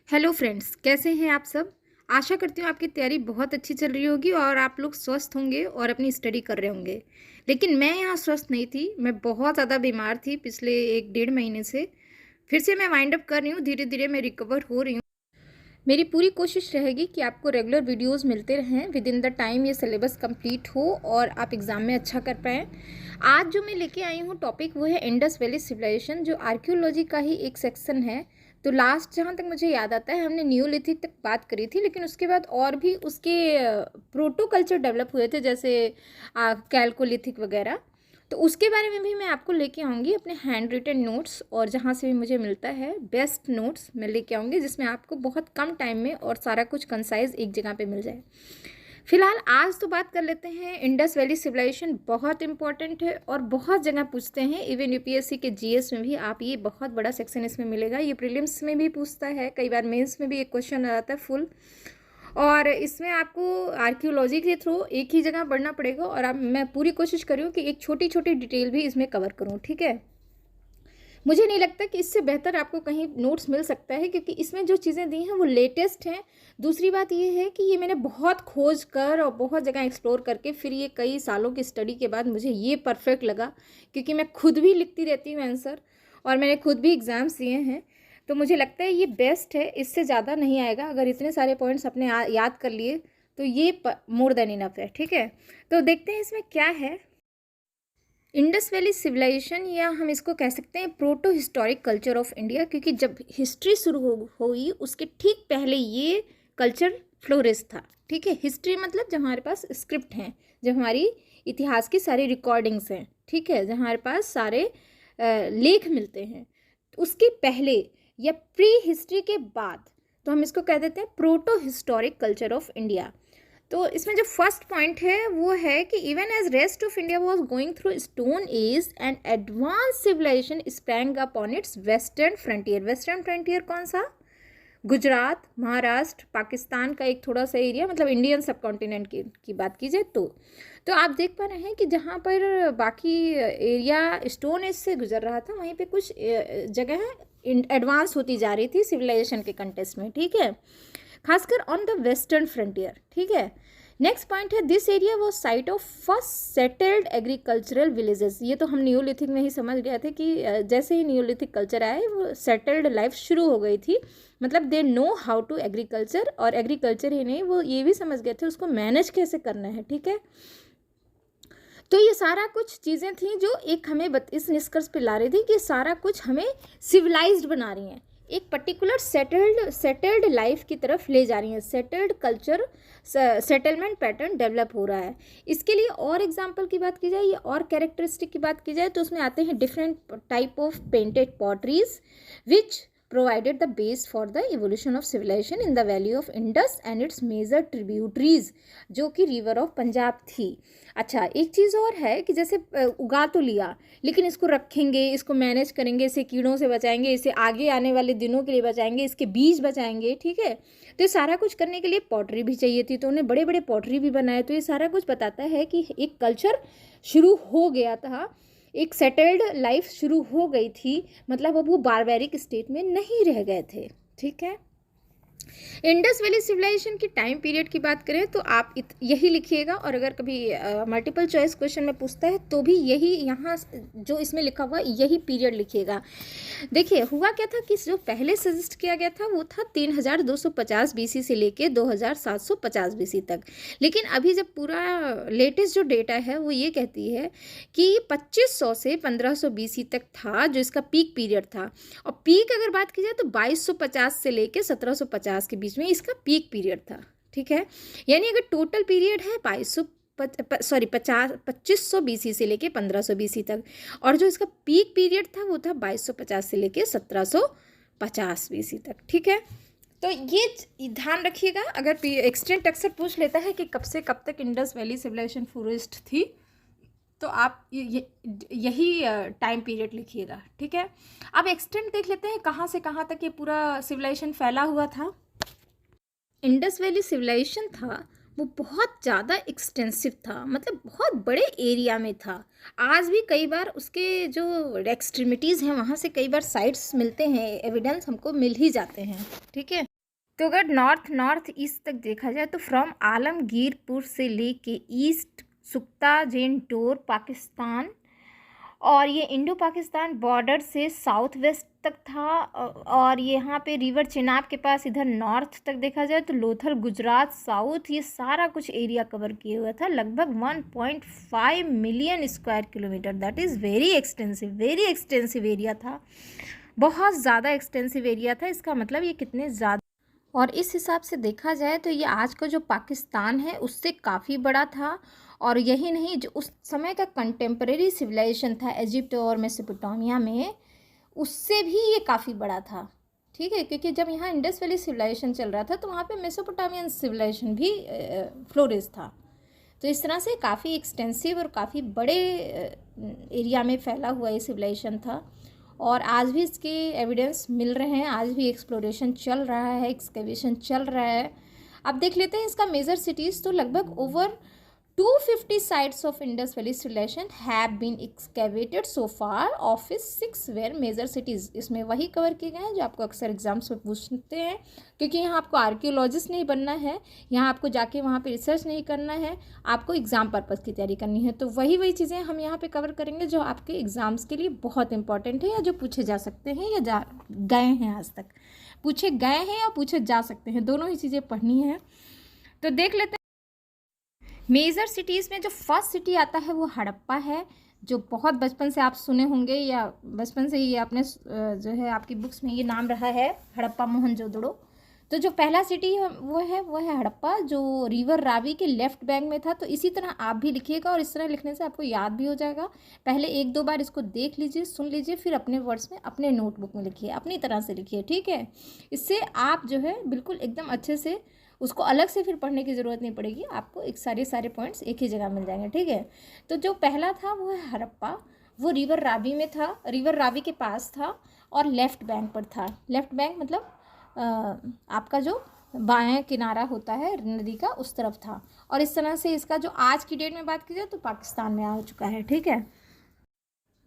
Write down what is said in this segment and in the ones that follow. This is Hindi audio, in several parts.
हेलो फ्रेंड्स, कैसे हैं आप सब। आशा करती हूँ आपकी तैयारी बहुत अच्छी चल रही होगी और आप लोग स्वस्थ होंगे और अपनी स्टडी कर रहे होंगे। लेकिन मैं यहाँ स्वस्थ नहीं थी। मैं बहुत ज़्यादा बीमार थी पिछले 1 डेढ़ महीने से। फिर से मैं वाइंड अप कर रही हूँ, धीरे धीरे मैं रिकवर हो रही हूँ। मेरी पूरी कोशिश रहेगी कि आपको रेगुलर वीडियोस मिलते रहें विद इन द टाइम ये सिलेबस कंप्लीट हो और आप एग्ज़ाम में अच्छा कर पाएँ। आज जो मैं लेके आई हूँ टॉपिक वो है इंडस वैली सिविलाइजेशन, जो आर्कियोलॉजी का ही एक सेक्शन है। तो लास्ट जहाँ तक मुझे याद आता है हमने न्यूलिथिक तक बात करी थी, लेकिन उसके बाद और भी उसके प्रोटो कल्चर डेवलप हुए थे, जैसे कैल्कोलिथिक वगैरह। तो उसके बारे में भी मैं आपको लेके आऊँगी अपने हैंड रिटन नोट्स, और जहाँ से भी मुझे मिलता है बेस्ट नोट्स मैं लेके आऊँगी, जिसमें आपको बहुत कम टाइम में और सारा कुछ कंसाइज एक जगह पे मिल जाए। फिलहाल आज तो बात कर लेते हैं इंडस वैली सिविलाइजेशन। बहुत इंपॉर्टेंट है और बहुत जगह पूछते हैं, इवन यूपीएससी के जीएस में भी आप ये बहुत बड़ा सेक्शन इसमें मिलेगा। ये प्रीलिम्स में भी पूछता है, कई बार मेंस में भी एक क्वेश्चन आ जाता है फुल। और इसमें आपको आर्कियोलॉजी के थ्रू एक ही जगह पढ़ना पड़ेगा, और अब मैं पूरी कोशिश कर रही हूँ कि एक छोटी छोटी डिटेल भी इसमें कवर करूँ, ठीक है। मुझे नहीं लगता कि इससे बेहतर आपको कहीं नोट्स मिल सकता है, क्योंकि इसमें जो चीज़ें दी हैं वो लेटेस्ट हैं। दूसरी बात ये है कि ये मैंने बहुत खोज कर और बहुत जगह एक्सप्लोर करके फिर ये कई सालों की स्टडी के बाद मुझे ये परफेक्ट लगा, क्योंकि मैं खुद भी लिखती रहती हूँ आंसर और मैंने खुद भी एग्ज़ाम्स दिए हैं। तो मुझे लगता है ये बेस्ट है, इससे ज़्यादा नहीं आएगा। अगर इतने सारे पॉइंट्स अपने याद कर लिए तो ये मोर देन इनफ है, ठीक है। तो देखते हैं इसमें क्या है। इंडस वैली सिविलाइजेशन, या हम इसको कह सकते हैं proto historic culture of India, क्योंकि जब हिस्ट्री शुरू हुई उसके ठीक पहले ये कल्चर फ्लोरिश था, ठीक है। हिस्ट्री मतलब जब हमारे पास स्क्रिप्ट हैं, जब हमारी इतिहास की सारी रिकॉर्डिंग्स हैं, ठीक है, जब हमारे पास सारे लेख मिलते हैं, तो उसके पहले या प्री हिस्ट्री के बाद तो हम इसको कह देते हैं proto historic culture of India. तो इसमें जो फर्स्ट पॉइंट है वो है कि even as rest of India was going through stone age and advance civilisation sprang upon its western frontier. Western frontier कौन सा? गुजरात, महाराष्ट्र, पाकिस्तान का एक थोड़ा सा एरिया, मतलब इंडियन सब कॉन्टिनेंट की बात की जाए तो आप देख पा रहे हैं कि जहाँ पर बाकी एरिया स्टोन एज से गुजर रहा था, वहीं पे कुछ जगह एडवांस होती जा रही थी सिविलाइजेशन के कंटेस्ट में, ठीक है, खासकर ऑन द वेस्टर्न फ्रंटियर, ठीक है। नेक्स्ट पॉइंट है this area was site of first settled agricultural villages. ये तो हम न्यूलिथिक में ही समझ गए थे कि जैसे ही न्यूलिथिक कल्चर आए वो सेटल्ड लाइफ शुरू हो गई थी, मतलब they know how to agriculture, और एग्रीकल्चर ही नहीं वो ये भी समझ गए थे उसको मैनेज कैसे करना है, ठीक है। तो ये सारा कुछ चीज़ें थी जो एक हमें इस निष्कर्ष पे ला रही थी कि सारा कुछ हमें सिविलाइज्ड बना रही हैं, एक पर्टिकुलर सेटल्ड लाइफ की तरफ ले जा रही हैं, settled culture, settlement pattern develop हो रहा है। इसके लिए और एग्जांपल की बात की जाए या और कैरेक्टरिस्टिक की बात की जाए तो उसमें आते हैं different type of painted potteries which provided the base for the evolution of civilization in the valley of Indus and its major tributaries, जो कि रिवर ऑफ पंजाब थी। अच्छा, एक चीज़ और है कि जैसे उगा तो लिया, लेकिन इसको रखेंगे, इसको मैनेज करेंगे, इसे कीड़ों से बचाएंगे, इसे आगे आने वाले दिनों के लिए बचाएंगे, इसके बीज बचाएंगे, ठीक है। तो ये सारा कुछ करने के लिए पॉटरी भी चाहिए थी, तो उन्हें बड़े बड़े पॉटरी भी बनाए। तो ये सारा कुछ बताता है कि एक कल्चर शुरू हो गया था, एक सेटल्ड लाइफ शुरू हो गई थी, मतलब अब वो बारबेरिक स्टेट में नहीं रह गए थे, ठीक है। इंडस वैली सिविलाइजेशन की टाइम पीरियड की बात करें तो आप यही लिखिएगा, और अगर कभी मल्टीपल चॉइस क्वेश्चन में पूछता है तो भी यही, यहाँ जो इसमें लिखा हुआ यही पीरियड लिखिएगा। देखिए हुआ क्या था कि जो पहले सजेस्ट किया गया था वो था 3250 बीसी से लेके 2750 बीसी तक, लेकिन अभी जब पूरा लेटेस्ट जो डेटा है वो ये कहती है कि 2500 से 1500 बीसी तक था जो इसका पीक पीरियड था, और पीक अगर बात की जाए तो 2250 से लेके 1750 के बीच में इसका पीक पीरियड था, ठीक है। यानी अगर टोटल पीरियड है 2500 बीसी से लेके 1500 बीसी तक, और जो इसका पीक पीरियड था वो था 2250 से लेके 1750 बीसी तक, ठीक है। तो ये ध्यान रखिएगा, अगर एक्सटेंट अक्सर पूछ लेता है कि कब से कब तक इंडस वैली सिविलाइजेशन फ्लोरिश्ड थी, तो आप यही टाइम पीरियड लिखिएगा, ठीक है। अब एक्सटेंट देख लेते हैं कहाँ से कहाँ तक ये पूरा सिविलाइजेशन फैला हुआ था। इंडस वैली सिविलाइजेशन था वो बहुत ज़्यादा एक्सटेंसिव था, मतलब बहुत बड़े एरिया में था। आज भी कई बार उसके जो एक्सट्रीमिटीज़ हैं वहाँ से कई बार साइट्स मिलते हैं, एविडेंस हमको मिल ही जाते हैं, ठीक है। तो अगर नॉर्थ नॉर्थ ईस्ट तक देखा जाए तो फ्रॉम आलमगीरपुर से लेके ईस्ट सुख्ता जेन डोर पाकिस्तान, और ये इंडो पाकिस्तान बॉर्डर से साउथ वेस्ट तक था। और यहाँ पे रिवर चेनाब के पास इधर नॉर्थ तक देखा जाए तो लोथल गुजरात साउथ, ये सारा कुछ एरिया कवर किए हुआ था। लगभग 1.5 million square kilometre, that is very extensive area था, बहुत ज़्यादा एक्सटेंसिव एरिया था। इसका मतलब ये कितने ज़्यादा, और इस हिसाब से देखा जाए तो ये आज का जो पाकिस्तान है उससे काफ़ी बड़ा था। और यही नहीं, जो उस समय का कंटेम्प्रेरी सिविलाइजेशन था इजिप्ट और मेसोपोटामिया में, उससे भी ये काफ़ी बड़ा था। ठीक है, क्योंकि जब यहाँ इंडस वैली सिविलाइजेशन चल रहा था तो वहाँ पे मेसोपोटामियन सिविलाइजेशन भी फ्लोरिश था। तो इस तरह से काफ़ी एक्सटेंसिव और काफ़ी बड़े एरिया में फैला हुआ ये सिविलाइजेशन था। और आज भी इसके एविडेंस मिल रहे हैं, आज भी एक्सप्लोरेशन चल रहा है, एक्सकेवेशन चल रहा है। अब देख लेते हैं इसका मेजर सिटीज़। तो लगभग over 250 sites of Indus Valley civilization have been excavated so far, of which 6 were major cities। इसमें वही कवर किए गए हैं जो आपको अक्सर एग्जाम्स में पूछते हैं, क्योंकि यहाँ आपको आर्कियोलॉजिस्ट नहीं बनना है, यहाँ आपको जाके वहाँ पे रिसर्च नहीं करना है, आपको एग्ज़ाम पर्पज़ की तैयारी करनी है। तो वही चीज़ें हम यहाँ पे कवर करेंगे जो आपके एग्ज़ाम्स के लिए बहुत इंपॉर्टेंट है, या जो पूछे जा सकते हैं या जा गए हैं, आज तक पूछे गए हैं या पूछे जा सकते हैं, दोनों ही चीज़ें पढ़नी है। तो देख लेते हैं मेजर सिटीज़ में जो फर्स्ट सिटी आता है वो हड़प्पा है, जो बहुत बचपन से आप सुने होंगे, या बचपन से ही आपने जो है आपकी बुक्स में ये नाम रहा है, हड़प्पा मोहनजोदड़ो। तो जो पहला सिटी है वो है हड़प्पा, जो रिवर रावी के लेफ्ट बैंक में था। तो इसी तरह आप भी लिखिएगा, और इस तरह लिखने से आपको याद भी हो जाएगा। पहले 1-2 बार इसको देख लीजिए, सुन लीजिए, फिर अपने वर्ड्स में अपने नोटबुक में लिखिए, अपनी तरह से लिखिए, ठीक है। इससे आप जो है बिल्कुल एकदम अच्छे से उसको अलग से फिर पढ़ने की ज़रूरत नहीं पड़ेगी, आपको एक सारे पॉइंट्स एक ही जगह मिल जाएंगे, ठीक है। तो जो पहला था वो है हड़प्पा, वो रिवर रावी में था, रिवर रावी के पास था और लेफ़्ट बैंक पर था। लेफ़्ट बैंक मतलब आपका जो बाएं किनारा होता है नदी का, उस तरफ था। और इस तरह से इसका जो आज की डेट में बात की जाए तो पाकिस्तान में आ चुका है, ठीक है।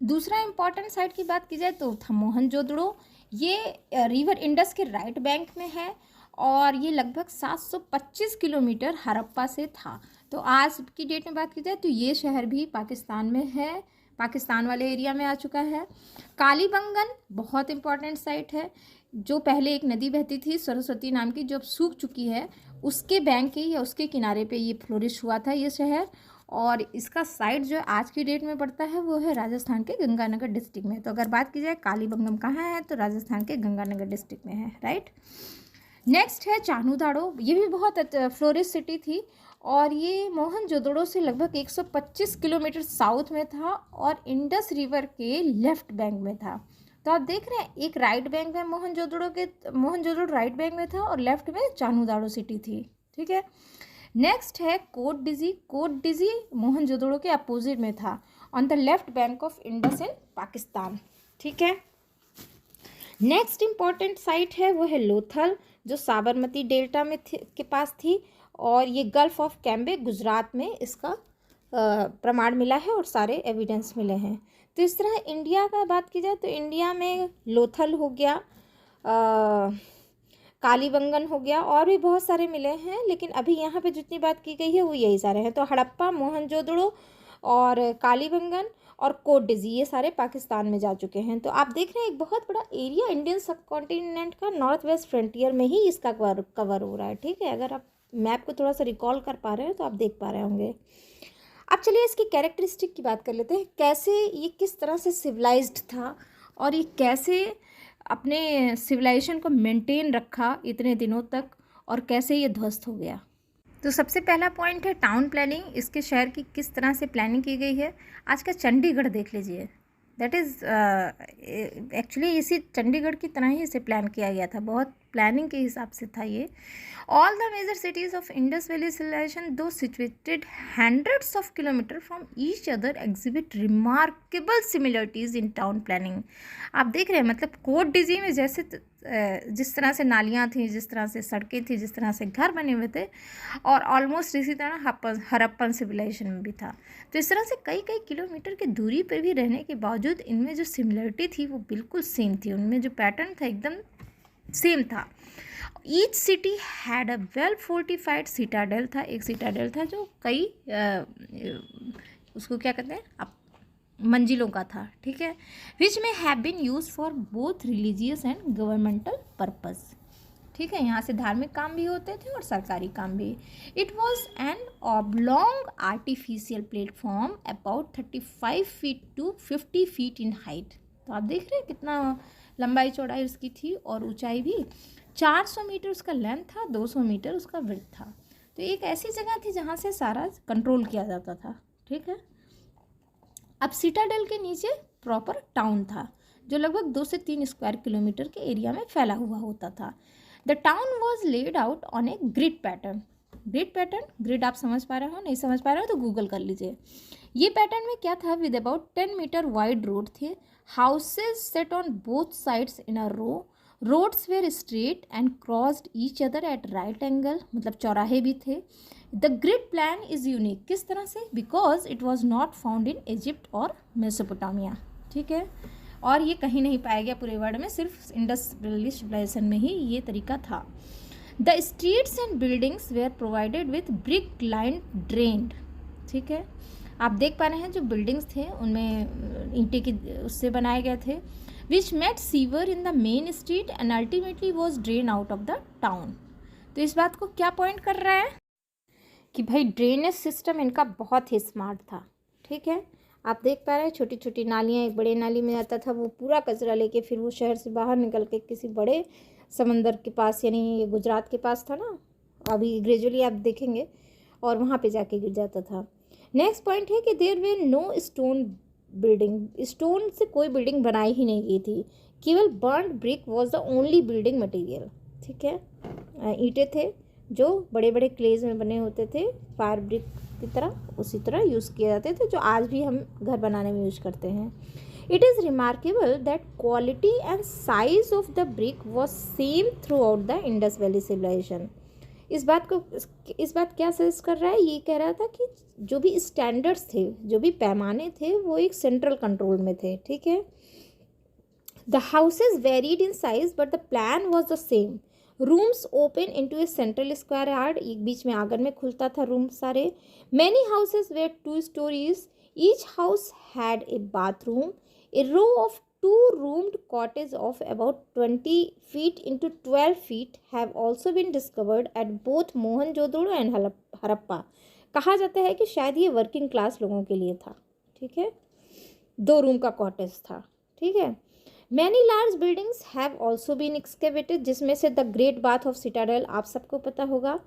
दूसरा इंपॉर्टेंट साइट की बात की जाए तो था मोहनजोदड़ो। ये रिवर इंडस के राइट बैंक में है, और ये लगभग 725 किलोमीटर हड़प्पा से था। तो आज की डेट में बात की जाए तो ये शहर भी पाकिस्तान में है, पाकिस्तान वाले एरिया में आ चुका है। कालीबंगन बहुत इंपॉर्टेंट साइट है, जो पहले एक नदी बहती थी सरस्वती नाम की, जो अब सूख चुकी है, उसके बैंक के या उसके किनारे पे ये फ्लोरिश हुआ था ये शहर। और इसका साइट जो आज की डेट में पड़ता है वो है राजस्थान के गंगानगर डिस्ट्रिक्ट में। तो अगर बात की जाए कालीबंगम कहाँ है, तो राजस्थान के गंगानगर डिस्ट्रिक्ट में है, राइट। नेक्स्ट है चानूदाड़ो, ये भी बहुत फ्लोरिश सिटी थी, और ये मोहनजोदड़ो से लगभग 125 किलोमीटर साउथ में था, और इंडस रिवर के लेफ्ट बैंक में था। तो आप देख रहे हैं, एक राइट बैंक में मोहनजोदड़ो राइट बैंक में था, और लेफ्ट में चानूदाड़ो सिटी थी, ठीक है। नेक्स्ट है कोट डिजी मोहनजोदड़ो के अपोजिट में था, on the left bank of Indus in Pakistan, ठीक है। नेक्स्ट इम्पॉर्टेंट साइट है वो है लोथल, जो साबरमती डेल्टा में के पास थी, और ये गल्फ ऑफ कैम्बे गुजरात में इसका प्रमाण मिला है और सारे एविडेंस मिले हैं। तो इस तरह इंडिया का बात की जाए तो इंडिया में लोथल हो गया, कालीबंगन हो गया, और भी बहुत सारे मिले हैं, लेकिन अभी यहाँ पे जितनी बात की गई है वो यही सारे हैं। तो हड़प्पा, मोहनजोदड़ो और कालीबंगन और कोटडिजी, ये सारे पाकिस्तान में जा चुके हैं। तो आप देख रहे हैं एक बहुत बड़ा एरिया इंडियन सब कॉन्टिनेंट का नॉर्थ वेस्ट फ्रंटियर में ही इसका कवर हो रहा है, ठीक है। अगर आप मैप को थोड़ा सा रिकॉल कर पा रहे हैं तो आप देख पा रहे होंगे। अब चलिए इसकी कैरेक्टरिस्टिक की बात कर लेते हैं, कैसे ये किस तरह से सिविलाइज्ड था, और ये कैसे अपने सिविलाइजेशन को मेंटेन रखा इतने दिनों तक, और कैसे ये ध्वस्त हो गया। तो सबसे पहला पॉइंट है टाउन प्लानिंग, इसके शहर की किस तरह से प्लानिंग की गई है। आज का चंडीगढ़ देख लीजिए, दैट इज़ एक्चुअली इसी चंडीगढ़ की तरह ही इसे प्लान किया गया था, बहुत प्लानिंग के हिसाब से था ये। All the major cities of Indus valley civilisation though situated hundreds of kilometre from each other exhibit remarkable similarities in town planning. आप देख रहे हैं, मतलब कोटडिजी में जैसे जिस तरह से नालियाँ थी, जिस तरह से सड़कें थी, जिस तरह से घर बने हुए थे, और ऑलमोस्ट इसी तरह हड़प्पन सिविलाइजेशन में भी था। तो इस तरह से कई किलोमीटर की दूरी पर भी रहने के बावजूद इनमें जो सिमिलरिटी थी वो बिल्कुल सेम थी, उनमें जो पैटर्न था एकदम सेम था। Each city had a well fortified Citadel था, एक सिटाडेल था जो कई उसको क्या कहते हैं अब मंजिलों का था, ठीक है। विच में have been use for both religious and governmental purpose, ठीक है। यहाँ से धार्मिक काम भी होते थे और सरकारी काम भी। It was an oblong artificial platform about 35 feet to 50 feet in height. तो आप देख रहे हैं कितना लंबाई चौड़ाई उसकी थी और ऊंचाई भी। 400 मीटर उसका लेंथ था, 200 मीटर उसका विड्थ था। तो एक ऐसी जगह थी जहाँ से सारा कंट्रोल किया जाता था, ठीक है। अब सिटाडेल के नीचे प्रॉपर टाउन था जो लगभग 2 से 3 स्क्वायर किलोमीटर के एरिया में फैला हुआ होता था। The town was laid out on a grid pattern. Grid आप समझ पा रहे हो, नहीं समझ पा रहे हो तो गूगल कर लीजिए। ये पैटर्न में क्या था, with about 10 metre wide road थे, houses set on both sides in a row, roads were straight and crossed each other at right angle, मतलब चौराहे भी थे। The grid plan is unique, किस तरह से, because it was not found in Egypt और मेसोपोटामिया, ठीक है। और ये कहीं नहीं पाया गया पूरे वर्ल्ड में, सिर्फ इंडस वैली सिविलाइजेशन में ही ये तरीका था। The streets and buildings were provided with brick line drained, ठीक है। आप देख पा रहे हैं जो बिल्डिंग्स थे उनमें ईंटे की उससे बनाए गए थे। Which met sewer in the main street and ultimately was drain out of the town. तो इस बात को क्या पॉइंट कर रहा है कि भाई ड्रेनेज सिस्टम इनका बहुत ही स्मार्ट था, ठीक है। आप देख पा रहे हैं छोटी छोटी नालियाँ, एक बड़े नाली में आता था, वो पूरा कचरा लेके फिर वो शहर से बाहर निकल के किसी बड़े समंदर के पास, यानी ये गुजरात के पास था ना, अभी ग्रेजुअली आप देखेंगे, और वहाँ पे जाके गिर जाता था। नेक्स्ट पॉइंट है कि there were no stone building, stone से कोई बिल्डिंग बनाई ही नहीं गई थी, केवल burned brick was the only building material, ठीक है। ईंटें थे जो बड़े बड़े क्लेज में बने होते थे, फायर ब्रिक की तरह, उसी तरह यूज़ किए जाते थे जो आज भी हम घर बनाने में यूज करते हैं। It is remarkable that quality and size of the brick was same throughout the Indus valley civilisation. इस बात क्या सजेस्ट कर रहा है, ये कह रहा था कि जो भी स्टैंडर्ड्स थे, जो भी पैमाने थे, वो एक सेंट्रल कंट्रोल में थे, ठीक है। The houses varied in size but the plan was the same. Rooms open into a central square yard, एक बीच में आंगन में खुलता था रूम सारे। Many houses were 2 storeys, each house had a bathroom. A row of 2-roomed cottage of about 20 feet into 12 feet have also been discovered at both Mohenjodaro and Harappa. कहा जाता है कि शायद ये वर्किंग क्लास लोगों के लिए था, ठीक है। 2 रूम का कॉटेज था, ठीक है। Many large buildings have also been excavated, जिसमें से the great bath of citadel आप सबको पता होगा,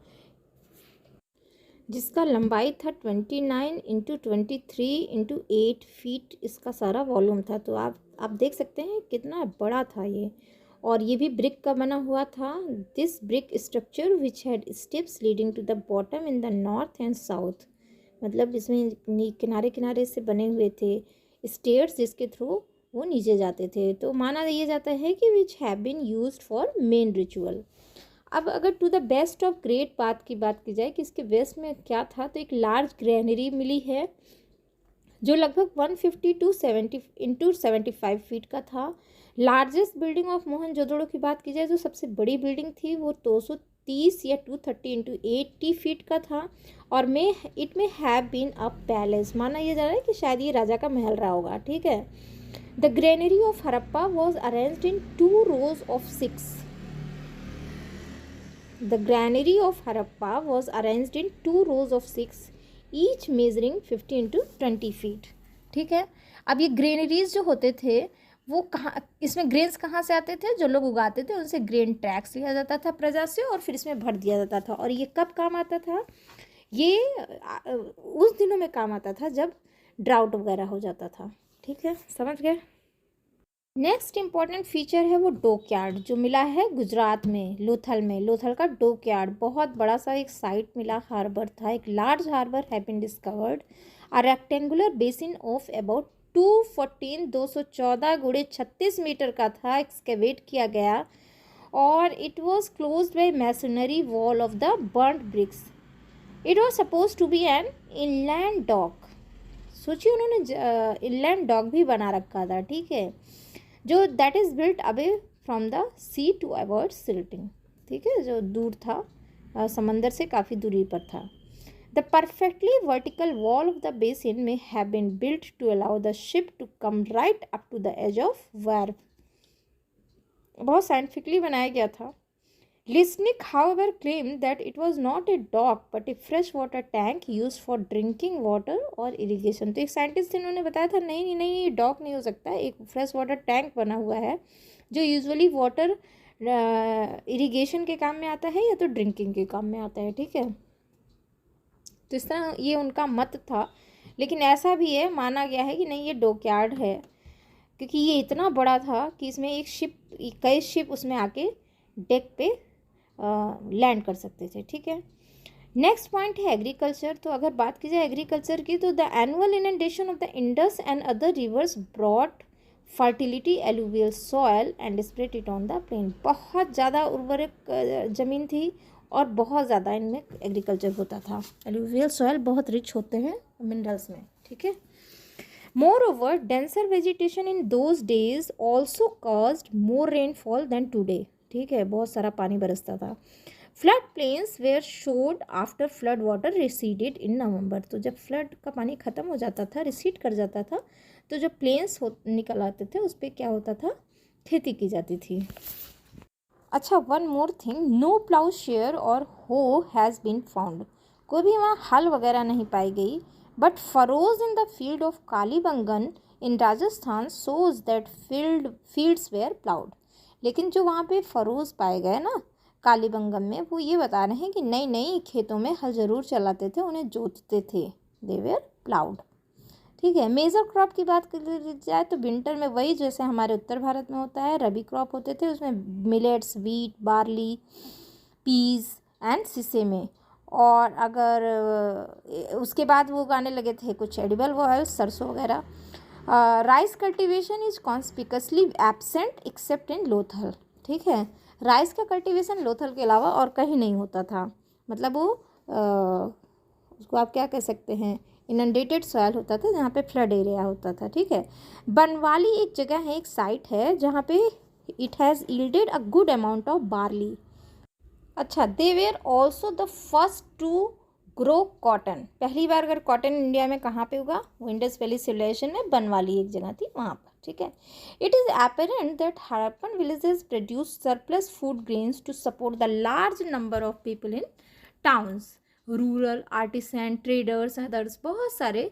जिसका लंबाई था 29 इंटू 23 इंटू 8 फीट, इसका सारा वॉल्यूम था। तो आप देख सकते हैं कितना बड़ा था ये, और ये भी ब्रिक का बना हुआ था। This brick structure which had steps leading to the bottom in the north and south, मतलब इसमें किनारे किनारे से बने हुए थे स्टेयर्स जिसके थ्रू वो नीचे जाते थे। तो माना ये जाता है कि which have been used for main ritual. अब अगर to the best of great बात की बात की जाए कि इसके वेस्ट में क्या था, तो एक लार्ज ग्रैनरी मिली है जो लगभग 150 टू 70 इंटू 75 फीट का था। लार्जेस्ट बिल्डिंग ऑफ मोहनजोदड़ो की बात की जाए तो सबसे बड़ी बिल्डिंग थी वो 230 या 230 इंटू 80 फीट का था, और इट में हैव बीन अ पैलेस, माना यह जा रहा है कि शायद ये राजा का महल रहा होगा, ठीक है। The granary of Harappa was arranged in 2 rows of 6. The granary of Harappa was arranged in 2 rows of 6, each measuring 50 into 20 feet. ठीक है। अब ये ग्रेनरीज जो होते थे वो कहाँ, इसमें ग्रेन्स कहाँ से आते थे, जो लोग उगाते थे उनसे ग्रेन टैक्स लिया जाता था प्रजा से, और फिर इसमें भर दिया जाता था। और ये कब काम आता था, ये उस दिनों में काम आता था जब ड्राउट वगैरह हो जाता था, ठीक है, समझ गए। नेक्स्ट इम्पॉर्टेंट फीचर है वो डॉक यार्ड, जो मिला है गुजरात में लोथल में। लोथल का डॉक यार्ड बहुत बड़ा सा एक साइट मिला, हार्बर था, एक large harbour have been discovered. A rectangular basin of about 214 गुणे 36 मीटर का था, एक्सकेवेट किया गया, और it was close by masonry wall of the burned bricks. It was suppose to be an inland dock. सोचिए उन्होंने इनलैंड डॉक भी बना रखा था, ठीक है, जो that is built away from the sea to avoid silting. ठीक है, जो दूर था, समंदर से काफ़ी दूरी पर था। The perfectly vertical wall of the basin में have been built to allow the ship to come right up to the edge of wharf. बहुत साइंटिफिकली बनाया गया था। Lisnik, however, claimed that it was not a dock but a freshwater tank used for drinking water और irrigation। तो एक साइंटिस्ट इन्होंने बताया था नहीं नहीं ये डॉक नहीं हो सकता, एक फ्रेश वाटर टैंक बना हुआ है जो यूजुअली वाटर इरिगेशन के काम में आता है या तो ड्रिंकिंग के काम में आता है। ठीक है, तो इस तरह ये उनका मत था, लेकिन ऐसा भी है, माना गया है कि नहीं ये डॉकयार्ड है, क्योंकि ये इतना बड़ा था कि इसमें एक शिप, कई शिप उसमें आके डेक पे लैंड कर सकते थे। ठीक है, नेक्स्ट पॉइंट है एग्रीकल्चर। तो अगर बात की जाए एग्रीकल्चर की, तो the annual inundation of the Indus and other rivers brought fertility alluvial soil and spread it on the plain. बहुत ज़्यादा उर्वरक ज़मीन थी और बहुत ज़्यादा इनमें एग्रीकल्चर होता था। एलुवियल सॉयल बहुत रिच होते हैं मिनरल्स में। ठीक है, moreover denser vegetation in those days also caused more rainfall than today. ठीक है, बहुत सारा पानी बरसता था। Flood plains were sowed after flood water receded in November. तो जब फ्लड का पानी ख़त्म हो जाता था, रिसीड कर जाता था, तो जो प्लेन्स निकल आते थे उस पर क्या होता था, खेती की जाती थी। अच्छा, one more thing, no ploughshare और हो हैज़ बीन फाउंड। कोई भी वहाँ हल वगैरह नहीं पाई गई, but furrows in the field of Kalibangan in Rajasthan shows that fields were ploughed. लेकिन जो वहाँ पे फरोज पाए गए ना कालीबंगम में, वो ये बता रहे हैं कि नई नई खेतों में हल ज़रूर चलाते थे, उन्हें जोतते थे, दे वेयर प्लाउड। ठीक है, मेजर क्रॉप की बात कर जाए तो विंटर में वही जैसे हमारे उत्तर भारत में होता है, रबी क्रॉप होते थे, उसमें millets, wheat, barley, peas and sesame. और अगर उसके बाद वो उगाने लगे थे कुछ एडिबल ऑयल्स, सरसों वगैरह। Rice cultivation is conspicuously absent except in Lothal. ठीक है, राइस का कल्टीवेशन लोथल के अलावा और कहीं नहीं होता था। मतलब वो उसको आप क्या कह सकते हैं, इनंडेटेड सॉयल होता था जहाँ पे फ्लड एरिया होता था। ठीक है, बनवाली एक जगह है, एक साइट है जहाँ पे it has yielded a good amount of barley. अच्छा, they were also the first to grow cotton. पहली बार अगर कॉटन इंडिया में कहाँ पे उगा, वो इंडस वैली सिविलाइजेशन में बनवाली एक जगह थी वहाँ पर। ठीक है, it is apparent that Harappan villages produce surplus food grains to support the large number of people in towns. Rural artisan, traders, others, बहुत सारे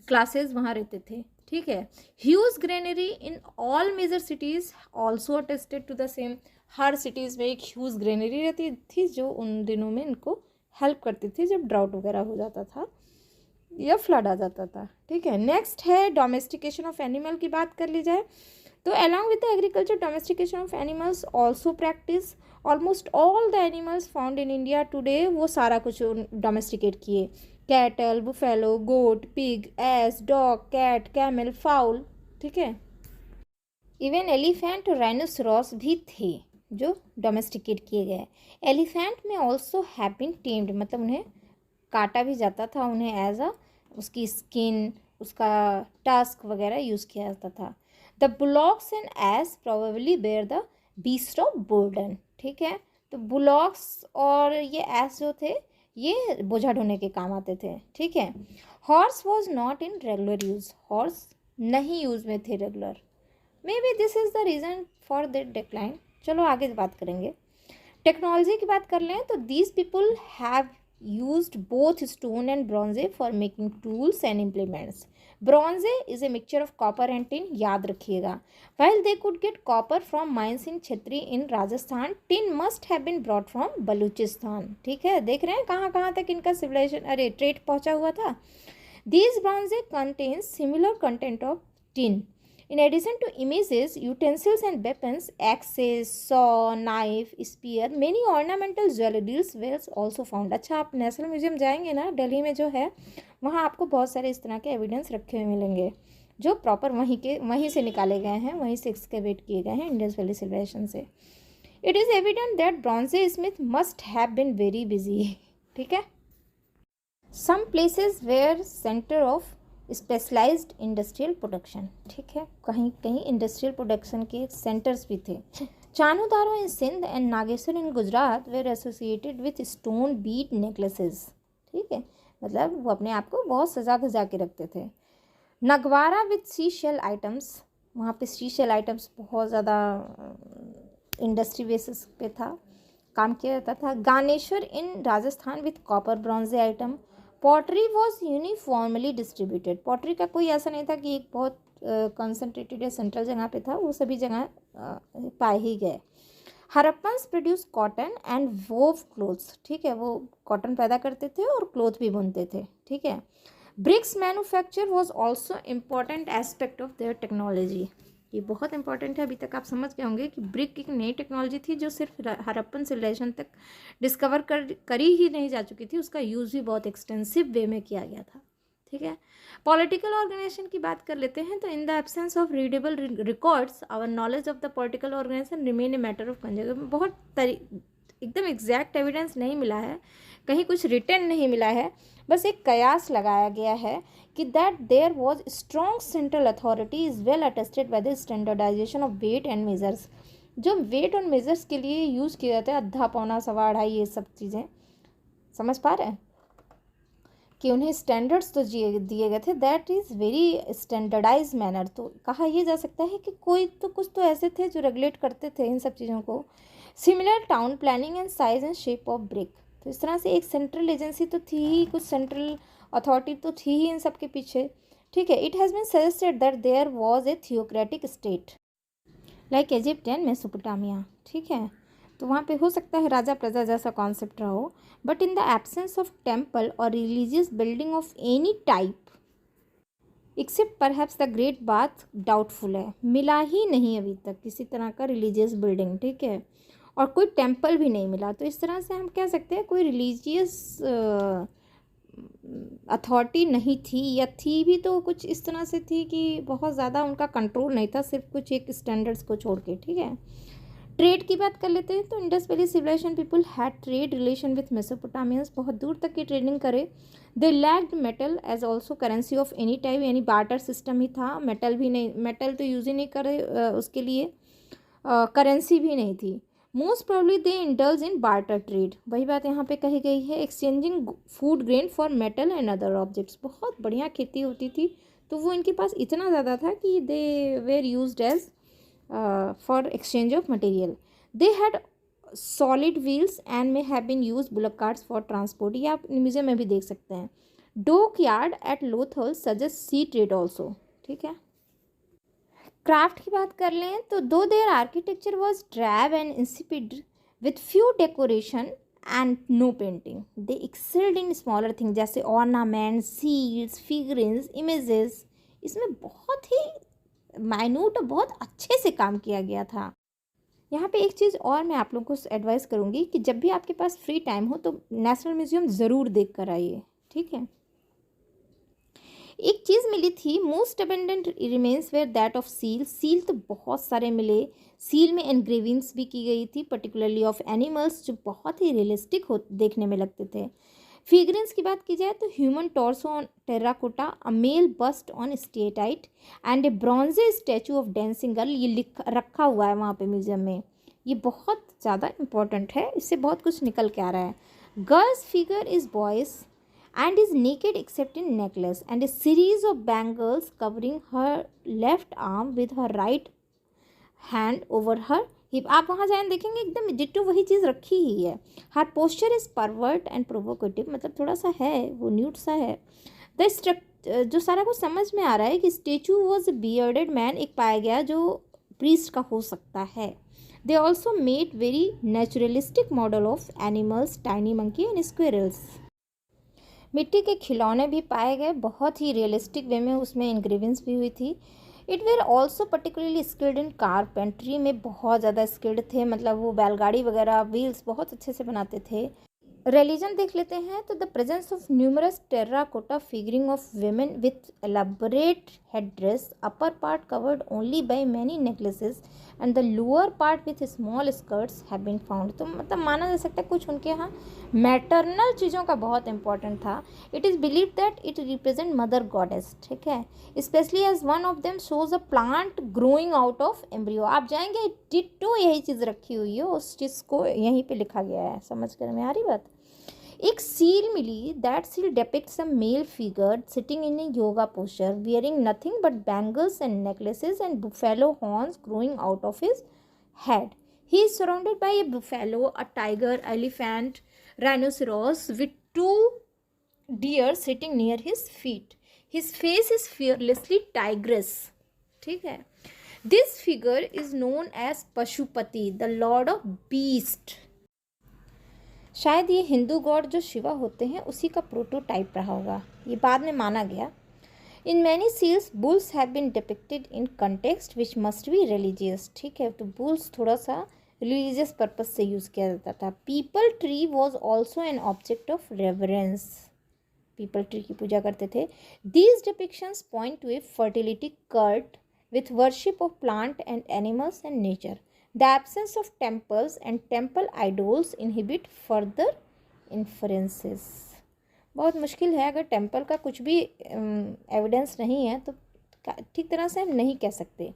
क्लासेस वहाँ रहते थे। ठीक है, huge granary in all major cities also attested to the same. हर सिटीज़ में एक ह्यूज ग्रेनरी रहती थी जो उन दिनों में इनको हेल्प करती थी जब ड्राउट वगैरह हो जाता था या फ्लड आ जाता था। ठीक है, नेक्स्ट है डोमेस्टिकेशन ऑफ एनिमल की बात कर ली जाए तो along with the agriculture domestication of animals also practice. Almost all the animals found in India today, वो सारा कुछ डोमेस्टिकेट किए। Cattle, buffalo, goat, pig, ass, dog, cat, camel, fowl. ठीक है, इवन एलिफेंट और राइनोसोरस भी थे जो डोमेस्टिकेट किए गए। एलिफेंट में ऑल्सो हैव बीन टेम्ड, मतलब उन्हें काटा भी जाता था, उन्हें एज अ उसकी स्किन, उसका टस्क वगैरह यूज़ किया जाता था। The bullocks and ass probably bear the beast of burden. ठीक है, तो बुलॉक्स और ये एस जो थे ये बोझा ढोने के काम आते थे। ठीक है, horse was not in regular use, horse नहीं यूज़ में थे regular. May be this is the reason for that decline. चलो आगे बात करेंगे। टेक्नोलॉजी की बात कर लें तो these people have used both stone and bronze for making tools and implements. Bronze is a mixture of copper and tin, याद रखिएगा। While they could get copper from mines in Chhatri in Rajasthan, tin must have been brought from Baluchistan. ठीक है, देख रहे हैं कहाँ कहाँ तक इनका सिविलाइजेशन ट्रेड पहुँचा हुआ था। These bronze contains similar content of tin. In addition to images, utensils and weapons, axes, saw, knife, spear, many ornamental jewelries were also found. अच्छा, आप नेशनल म्यूजियम जाएंगे ना दिल्ली में जो है, वहाँ आपको बहुत सारे इस तरह के एविडेंस रखे हुए मिलेंगे जो प्रॉपर वहीं से निकाले गए हैं, वहीं से एक्सकेवेट किए गए हैं इंडस वैली सिविलाइजेशन से। It is evident that bronze smith must have been very busy. ठीक है, some places were centre of specialised industrial production. ठीक है, कहीं कहीं इंडस्ट्रियल प्रोडक्शन के सेंटर्स भी थे। Chanhudaro in Sindh and Nageshwar in Gujarat were associated with stone bead necklaces. ठीक है, मतलब वो अपने आप को बहुत सजा धजा के रखते थे। नगवारा विथ सी शेल आइटम्स, वहाँ पे सी शेल आइटम्स बहुत ज़्यादा इंडस्ट्री बेसिस पे था, काम किया जाता था। Ganeshwar in Rajasthan with copper bronze item. Pottery was uniformly distributed, pottery का कोई ऐसा नहीं था कि एक बहुत कंसनट्रेटेड या सेंट्रल जगह पे था, वो सभी जगह पाए ही गए। Harappans produce cotton and वोव clothes, ठीक है, वो कॉटन पैदा करते थे और क्लोथ भी बुनते थे। ठीक है, bricks manufacture was also important aspect of their technology. ये बहुत इंपॉर्टेंट है, अभी तक आप समझ गए होंगे कि ब्रिक एक नई टेक्नोलॉजी थी जो सिर्फ हरप्पन सिविलाइजेशन तक डिस्कवर करी ही नहीं जा चुकी थी, उसका यूज़ भी बहुत एक्सटेंसिव वे में किया गया था। ठीक है, पॉलिटिकल ऑर्गेनाइजेशन की बात कर लेते हैं तो in the absence of readable records our knowledge of the political organisation remain a matter of conservation. बहुत एकदम एग्जैक्ट एविडेंस नहीं मिला है, कहीं कुछ रिटर्न नहीं मिला है, बस एक कयास लगाया गया है कि that there was strong central authority is well attested by the standardisation of weight and measures. जो वेट और मेजर्स के लिए यूज़ किए जाते हैं, अद्धा पौना सवा अढ़ाई, ये सब चीज़ें समझ पा रहे हैं कि उन्हें स्टैंडर्ड्स तो दिए गए थे, that is very standardise manner. तो कहा यह जा सकता है कि कोई तो कुछ तो ऐसे थे जो रेगुलेट करते थे इन सब चीज़ों को। Similar town planning and size and shape of brick, तो इस तरह से एक सेंट्रल एजेंसी तो थी ही, कुछ सेंट्रल अथॉरिटी तो थी ही इन सब के पीछे। ठीक है, it has been suggested that there was a theocratic state like Egypt and Mesopotamia. ठीक है, तो वहाँ पे हो सकता है राजा प्रजा जैसा कॉन्सेप्ट रहा हो, but in the absence of temple और religious building of any type except perhaps the great bath, doubtful है, मिला ही नहीं अभी तक किसी तरह का रिलीजियस बिल्डिंग। ठीक है, और कोई टेम्पल भी नहीं मिला, तो इस तरह से हम कह सकते हैं कोई रिलीजियस अथॉरिटी नहीं थी, या थी भी तो कुछ इस तरह से थी कि बहुत ज़्यादा उनका कंट्रोल नहीं था, सिर्फ कुछ एक स्टैंडर्ड्स को छोड़ के। ठीक है, ट्रेड की बात कर लेते हैं तो Indus valley civilisation people had trade relation with Mesopotamians, बहुत दूर तक की ट्रेडिंग करे। They lacked metal as also currency of any type, यानी बार्टर सिस्टम ही था, मेटल भी नहीं, मेटल तो यूज़ ही नहीं करे उसके लिए, करेंसी भी नहीं थी। Most probably they indulge in barter trade, वही बात यहाँ पे कही गई है। Exchanging food grain for metal and other objects, बहुत बढ़िया खेती होती थी, तो वो इनके पास इतना ज़्यादा था कि they were used as for exchange of material. They had solid wheels and may have been use bullock carts for transport, ये आप म्यूजियम में भी देख सकते हैं। Dockyard at Lothal suggest sea trade also. ठीक है, क्राफ्ट की बात कर लें तो though their architecture was drab and insipid with few decoration and no painting, they excelled in smaller thing जैसे ऑर्नामेंट, सील्स, फिगरिंस, इमेजेस, इसमें बहुत ही माइन्यूट और बहुत अच्छे से काम किया गया था। यहाँ पे एक चीज़ और मैं आप लोगों को एडवाइस करूँगी कि जब भी आपके पास फ्री टाइम हो तो नेशनल म्यूज़ियम ज़रूर देख कर आइए। ठीक है, एक चीज़ मिली थी, most abundant remains were that of seal, seal तो बहुत सारे मिले, सील में एनग्रेविंग्स भी की गई थी पर्टिकुलरली ऑफ एनिमल्स जो बहुत ही रियलिस्टिक हो देखने में लगते थे। फिगरेंस की बात की जाए तो human torso on terracotta, a male bust on steatite and a bronze statue of dancing girl, ये रखा हुआ है वहाँ पे म्यूजियम में, ये बहुत ज़्यादा इंपॉर्टेंट है, इससे बहुत कुछ निकल के आ रहा है। Girls figure is boys and is naked except in necklace and a series of bangles covering her left arm with her right hand over her hip, आप वहाँ जाए देखेंगे एकदम डिट्टो वही चीज़ रखी ही है। Her posture is pervert and provocative, मतलब थोड़ा सा है वो न्यूट सा है। द जो सारा कुछ समझ में आ रहा है कि स्टेचू वॉज बियर्डेड मैन एक पाया गया जो प्रीस्ट का हो सकता है। They also made very naturalistic model of animals, tiny monkey and squirrels. मिट्टी के खिलौने भी पाए गए, बहुत ही रियलिस्टिक वे में उसमें इंग्रेविंग्स भी हुई थी। It were also particularly skilled in carpentry, में बहुत ज़्यादा स्किल्ड थे, मतलब वो बैलगाड़ी वगैरह व्हील्स बहुत अच्छे से बनाते थे। रिलीजन देख लेते हैं तो the presence of numerous terracotta figuring of women with elaborate headdress, upper part covered only by many necklaces and the lower part with small skirts have been found। तो मतलब माना जा सकता है कुछ उनके यहाँ मैटरनल चीज़ों का बहुत इंपॉर्टेंट था। It is believe that it represent mother goddess, ठीक है, specially as one of them shows a plant growing out of embryo. आप जाएंगे डिट्टो यही चीज़ रखी हुई है, उस चीज़ को यहीं पे लिखा गया है, समझ कर में आ रही बात। एक सील मिली, that seal depicts a male figure sitting in a yoga posture wearing nothing but bangles and necklaces and buffalo horns growing out of his head. He is surrounded by a buffalo, a tiger, elephant, rhinoceros with two deer sitting near his feet. His face is fearlessly tigress, ठीक है। This figure is known as Pashupati, the lord of beast। शायद ये हिंदू गॉड जो शिवा होते हैं उसी का प्रोटोटाइप रहा होगा, ये बाद में माना गया। In many seals bulls have been depicted in context which must be religious, ठीक है, तो बुल्स थोड़ा सा रिलीजियस पर्पज से यूज़ किया जाता था। People tree was also an object of reverence, people tree की पूजा करते थे। These depictions point two A fertility cult with worship of plant and animals and nature. The absence of temples and temple idols inhibit further inferences। बहुत मुश्किल है, अगर टेम्पल का कुछ भी एविडेंस नहीं है तो ठीक तरह से हम नहीं कह सकते।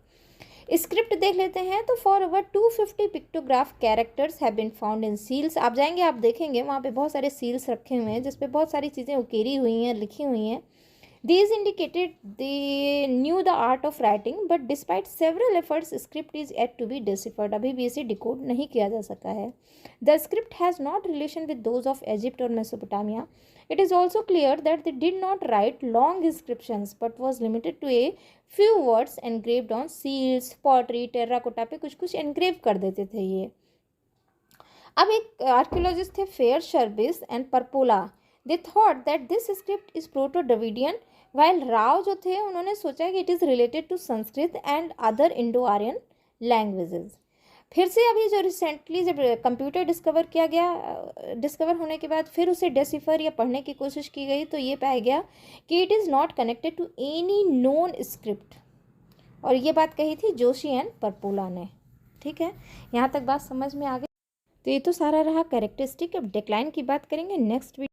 स्क्रिप्ट देख लेते हैं तो for over 250 pictograph characters have been found in seals. आप जाएंगे आप देखेंगे वहाँ पे बहुत सारे सील्स रखे हुए हैं जिसपे बहुत सारी चीज़ें उकेरी हुई हैं, लिखी हुई हैं। These indicated they knew the art of writing, but despite several efforts, script is yet to be deciphered। अभी भी इसे decode नहीं किया जा सका है। The script has not relation with those of Egypt or Mesopotamia। It is also clear that they did not write long inscriptions, but was limited to a few words engraved on seals, pottery, terracotta पे कुछ कुछ engrave कर देते थे ये। अब एक आर्कियोलॉजिस्ट थे Fairservis and Parpola. They thought that this script is proto Dravidian, while Rao जो थे उन्होंने सोचा कि it is related to Sanskrit and other Indo Aryan languages. फिर से अभी जो रिसेंटली जब कंप्यूटर डिस्कवर होने के बाद फिर उसे डेसिफर या पढ़ने की कोशिश की गई तो ये पाया गया कि it is not connected to any known script, और ये बात कही थी जोशी एंड परपोला ने, ठीक है। यहाँ तक बात समझ में आ गई। तो ये तो सारा रहा कैरेक्टरिस्टिक। अब डिक्लाइन की बात करेंगे नेक्स्ट वीडियो।